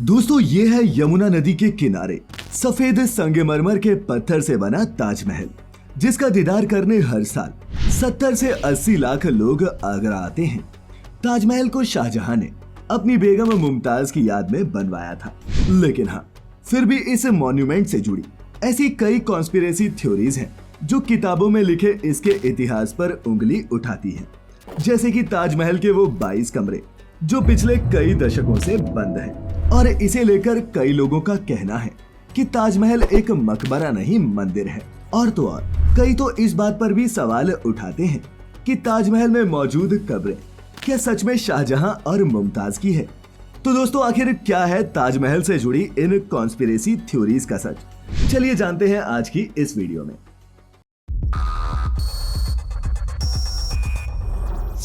दोस्तों ये है यमुना नदी के किनारे सफेद संगमरमर के पत्थर से बना ताजमहल, जिसका दीदार करने हर साल 70 से 80 लाख लोग आगरा आते हैं। ताजमहल को शाहजहां ने अपनी बेगम मुमताज की याद में बनवाया था, लेकिन हाँ, फिर भी इस मॉन्यूमेंट से जुड़ी ऐसी कई कॉन्स्पिरेसी थ्योरीज हैं जो किताबों में लिखे इसके इतिहास पर उंगली उठाती हैं। जैसे कि ताजमहल के वो 22 कमरे जो पिछले कई दशकों से बंद हैं, और इसे लेकर कई लोगों का कहना है कि ताजमहल एक मकबरा नहीं मंदिर है। और तो और कई तो इस बात पर भी सवाल उठाते हैं कि ताजमहल में मौजूद कब्रें क्या सच में शाहजहां और मुमताज की है। तो दोस्तों आखिर क्या है ताजमहल से जुड़ी इन कॉन्स्पिरेसी थ्योरीज का सच, चलिए जानते हैं आज की इस वीडियो में।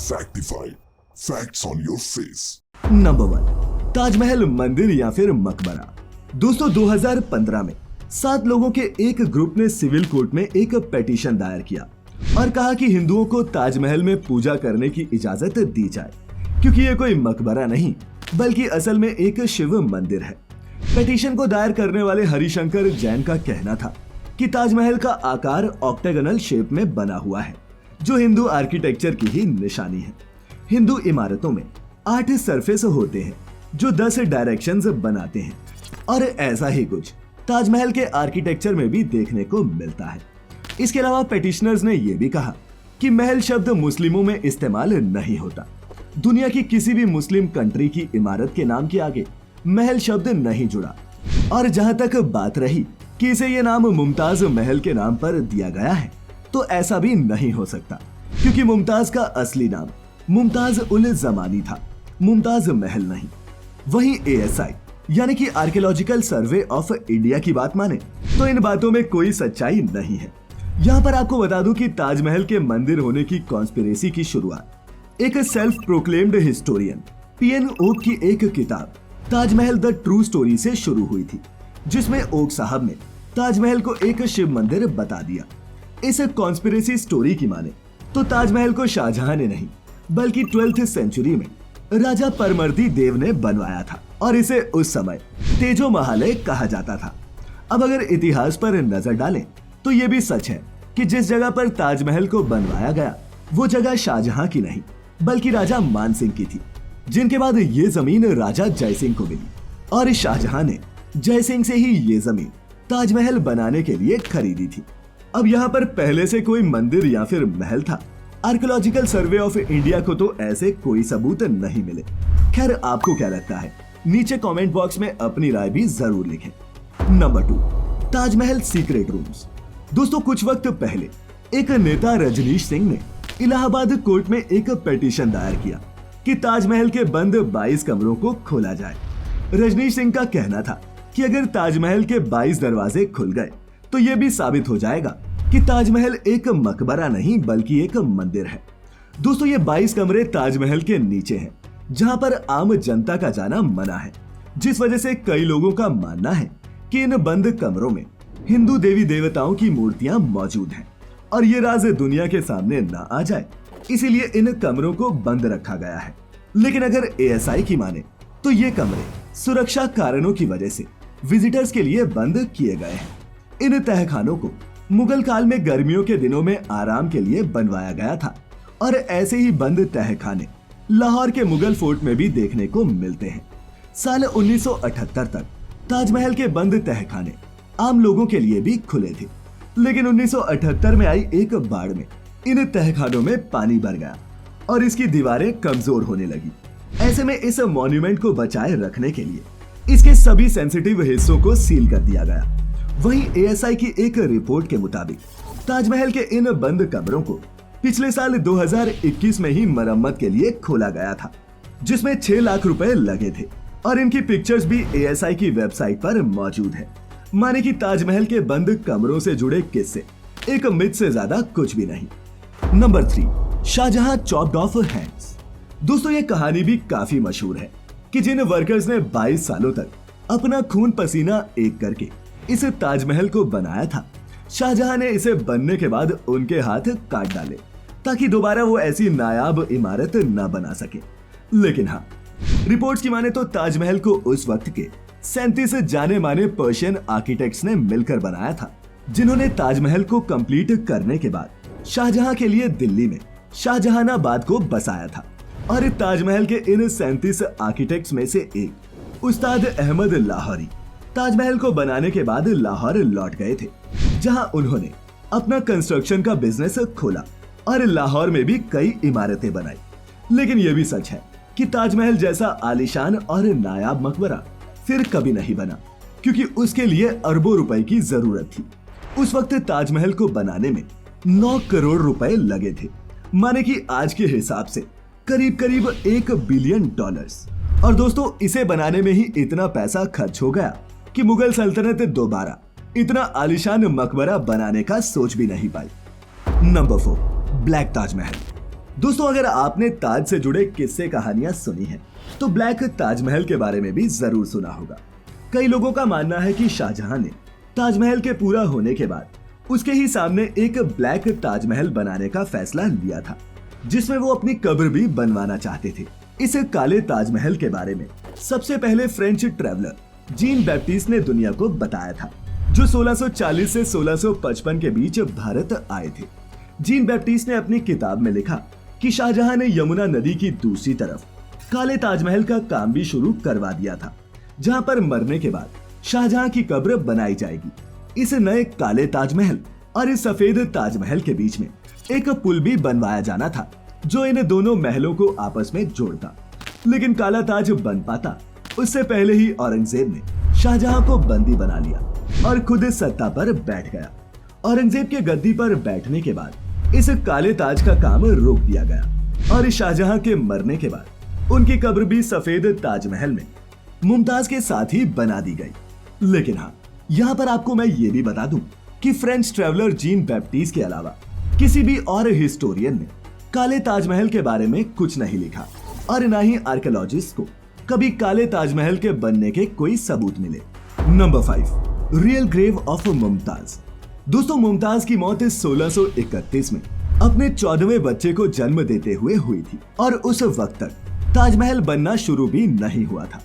Factify. Facts on your face. Number 1, Taj Mahal मंदिर या फिर मकबरा। दोस्तों 2015 में 7 लोगों के एक ग्रुप ने सिविल कोर्ट में एक पिटीशन दायर किया और कहा कि हिंदुओं को ताजमहल में पूजा करने की इजाजत दी जाए, क्योंकि ये कोई मकबरा नहीं बल्कि असल में एक शिव मंदिर है। पिटीशन को दायर करने वाले हरिशंकर जैन का कहना था कि ताजमहल का आकार ऑक्टागोनल शेप में बना हुआ है, जो हिंदू आर्किटेक्चर की ही निशानी है। हिंदू इमारतों में 8 सरफेस होते हैं जो 10 डायरेक्शंस बनाते हैं, और ऐसा ही कुछ ताजमहल के आर्किटेक्चर में भी देखने को मिलता है। इसके अलावा पिटिशनर्स ने यह भी कहा कि महल शब्द मुस्लिमों में इस्तेमाल नहीं होता। दुनिया की किसी भी मुस्लिम कंट्री की इमारत के नाम के आगे महल शब्द नहीं जुड़ा। और जहां तक बात रही कि इसे ये नाम मुमताज महल के नाम पर दिया गया है, तो ऐसा भी नहीं हो सकता, क्योंकि मुमताज का असली नाम मुमताज उल जमानी था, मुमताज महल नहीं। वहीं ASI यानी कि आर्कियोलॉजिकल सर्वे ऑफ इंडिया की बात माने तो इन बातों में कोई सच्चाई नहीं है। यहाँ पर आपको बता दूं कि ताजमहल के मंदिर होने की कॉन्स्पिरेसी की शुरुआत एक self proclaimed historian PN Oak की एक किताब ताजमहल द ट्रू स्टोरी से शुरू हुई थी, जिसमें ओक साहब ने ताजमहल को एक शिव मंदिर बता दिया। इस कॉन्स्पिरेसी स्टोरी की माने तो ताजमहल को शाहजहां ने नहीं बल्कि 12th सेंचुरी में राजा परमर्दी देव ने बनवाया था, और इसे उस समय तेजो महालय कहा जाता था। अब अगर इतिहास पर नजर डालें तो ये भी सच है कि जिस जगह पर ताजमहल को बनवाया गया वो जगह शाहजहां की नहीं बल्कि राजा मान सिंह की थी, जिनके बाद ये जमीन राजा जय सिंह को मिली, और शाहजहां ने जय सिंह से ही ये जमीन ताजमहल बनाने के लिए खरीदी थी। अब यहाँ पर पहले से कोई मंदिर या फिर महल था? आर्कियोलॉजिकल सर्वे ऑफ इंडिया को तो ऐसे कोई सबूत नहीं मिले। खैर, आपको क्या लगता है? नीचे कमेंट बॉक्स में अपनी राय भी जरूर लिखें। Number 2, Taj Mahal secret rooms. दोस्तों कुछ वक्त पहले एक नेता रजनीश सिंह ने इलाहाबाद कोर्ट में एक पिटीशन दायर किया कि ताजमहल के बंद 22 कमरों को खोला जाए। रजनीश सिंह का कहना था कि अगर ताजमहल के 22 दरवाजे खुल गए तो यह भी साबित हो जाएगा कि ताजमहल एक मकबरा नहीं बल्कि एक मंदिर है। दोस्तों ये 22 कमरे ताजमहल के नीचे हैं, जहां पर आम जनता का जाना मना है, जिस वजह से कई लोगों का मानना है कि इन बंद कमरों में हिंदू देवी देवताओं की मूर्तियां मौजूद हैं, और ये राज दुनिया के सामने ना आ जाए, इसीलिए इन कमरों को बंद रखा गया है। लेकिन अगर ASI की माने तो ये कमरे सुरक्षा कारणों की वजह से विजिटर्स के लिए बंद किए गए हैं। इन तहखानों को मुगल काल में गर्मियों के दिनों में आराम के लिए बनवाया गया था, और ऐसे ही बंद तहखाने लाहौर के मुगल फोर्ट में भी देखने को मिलते हैं। साल 1978 तक ताजमहल के बंद तहखाने आम लोगों के लिए भी खुले थे, लेकिन 1978 में आई एक बाढ़ में इन तहखानों में पानी भर गया और इसकी दीवारें कमजोर होने लगी। ऐसे में इस मॉन्यूमेंट को बचाए रखने के लिए इसके सभी सेंसिटिव हिस्सों को सील कर दिया गया। वहीं ASI की एक रिपोर्ट के मुताबिक ताजमहल के इन बंद कमरों को पिछले साल 2021 में ही मरम्मत के लिए खोला गया था, जिसमें 6 लाख रुपए लगे थे, और इनकी पिक्चर्स भी ASI की वेबसाइट पर मौजूद है। माने कि ताजमहल के बंद कमरों से जुड़े किस्से एक मिथ से ज्यादा कुछ भी नहीं। Number 3, Shahjahan chopped off hands. दोस्तों ये कहानी भी काफी मशहूर है कि जिन वर्कर्स ने 22 सालों तक अपना खून पसीना एक करके इस ताजमहल को बनाया था, शाहजहां ने इसे बनने के बाद उनके हाथ काट डाले ताकि दोबारा वो ऐसी नायाब इमारत न बना सके। लेकिन हाँ, रिपोर्ट्स की माने तो ताजमहल को उस वक्त के 37 जाने माने पर्शियन आर्किटेक्ट्स ने मिलकर बनाया था, जिन्होंने ताजमहल को कंप्लीट करने के बाद शाहजहां के लिए दिल्ली में शाहजहानाबाद को बसाया था। और ताजमहल के इन 37 आर्किटेक्ट्स में से एक उस्ताद अहमद लाहौरी ताजमहल को बनाने के बाद लाहौर लौट गए थे, जहां उन्होंने अपना कंस्ट्रक्शन का बिजनेस खोला और लाहौर में भी कई इमारतें बनाई। लेकिन यह भी सच है कि ताजमहल जैसा आलीशान और नायाब मकबरा फिर कभी नहीं बना, क्योंकि उसके लिए अरबों रुपए की जरूरत थी। उस वक्त ताजमहल को बनाने में 9 करोड़ रुपए लगे थे, माने कि आज के हिसाब से करीब करीब $1 बिलियन। और दोस्तों, इसे बनाने में ही इतना पैसा खर्च हो गया कि मुगल सल्तनत दोबारा इतना आलीशान मकबरा बनाने का सोच भी नहीं पाई। Number 4, black Taj Mahal. दोस्तों, अगर आपने ताज से जुड़े किस्से कहानियां सुनी हैं, तो ब्लैक ताजमहल के बारे में भी जरूर सुना होगा। कई लोगों का मानना है कि शाहजहां ने ताजमहल के पूरा होने के बाद उसके ही सामने एक ब्लैक ताजमहल बनाने का फैसला लिया था, जिसमें वो अपनी कब्र भी बनवाना चाहते थे। इस काले ताजमहल के बारे में सबसे पहले फ्रेंच ट्रैवलर जीन बैप्टिस्ट ने दुनिया को बताया था, जो 1640 से 1655 के बीच भारत आए थे। जीन बैप्टिस्ट ने अपनी किताब में लिखा कि शाहजहां ने यमुना नदी की दूसरी तरफ काले ताजमहल का काम भी शुरू करवा दिया था, जहां पर मरने के बाद शाहजहां की कब्र बनाई जाएगी। इस नए काले ताजमहल और इस सफेद ताजमहल के बीच में एक पुल भी बनवाया जाना था, जो इन दोनों महलों को आपस में जोड़ता। लेकिन काला ताज बन पाता उससे पहले ही औरंगजेब ने शाहजहां को बंदी बना लिया और खुद सत्ता पर बैठ गया। औरंगजेब के गद्दी पर बैठने के बाद इस काले ताज का काम रोक दिया गया और शाहजहां के मरने के बाद उनकी कब्र भी सफेद ताजमहल में मुमताज के साथ ही बना दी गई। लेकिन हाँ, यहाँ पर आपको मैं ये भी बता दूं कि फ्रेंच ट्रैवलर जीन बैप्टिस्ट के अलावा किसी भी और हिस्टोरियन ने काले ताजमहल के बारे में कुछ नहीं लिखा और न ही आर्कियोलॉजिस्ट को कभी काले ताजमहल के बनने के कोई सबूत मिले। Number 5, real grave of Mumtaz. दोस्तों, मुमताज की मौत 1631 में अपने 14वें बच्चे को जन्म देते हुए हुई थी और उस वक्त तक ताजमहल बनना शुरू भी नहीं हुआ था।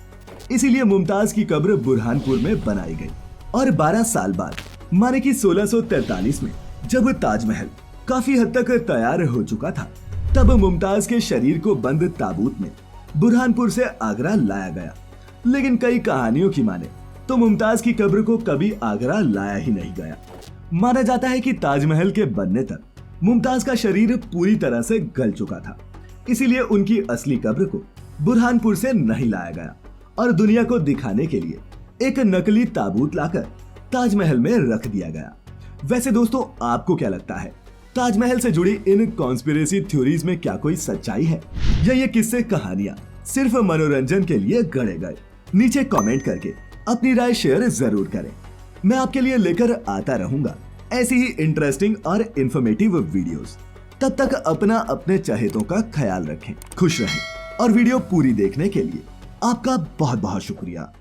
इसीलिए मुमताज की कब्र बुरहानपुर में बनाई गई और 12 साल बाद माने कि 1643 में जब ताजमहल काफी हद तक तैयार हो चुका था, तब मुमताज के शरीर को बंद ताबूत में बुरहानपुर से आगरा लाया गया। लेकिन कई कहानियों की माने तो मुमताज की कब्र को कभी आगरा लाया ही नहीं गया। माना जाता है कि ताजमहल के बनने तक मुमताज का शरीर पूरी तरह से गल चुका था, इसीलिए उनकी असली कब्र को बुरहानपुर से नहीं लाया गया और दुनिया को दिखाने के लिए एक नकली ताबूत लाकर ताजमहल में रख दिया गया। वैसे दोस्तों, आपको क्या लगता है, ताजमहल से जुड़ी इन कॉन्स्पिरेसी थ्योरीज में क्या कोई सच्चाई है या ये किस्से कहानियां सिर्फ मनोरंजन के लिए गढ़े गए? नीचे कमेंट करके अपनी राय शेयर जरूर करें। मैं आपके लिए लेकर आता रहूंगा ऐसी ही इंटरेस्टिंग और इंफॉर्मेटिव वीडियोस। तब तक अपना अपने चहेतों का ख्याल रखें, खुश रहें और वीडियो पूरी देखने के लिए आपका बहुत बहुत शुक्रिया।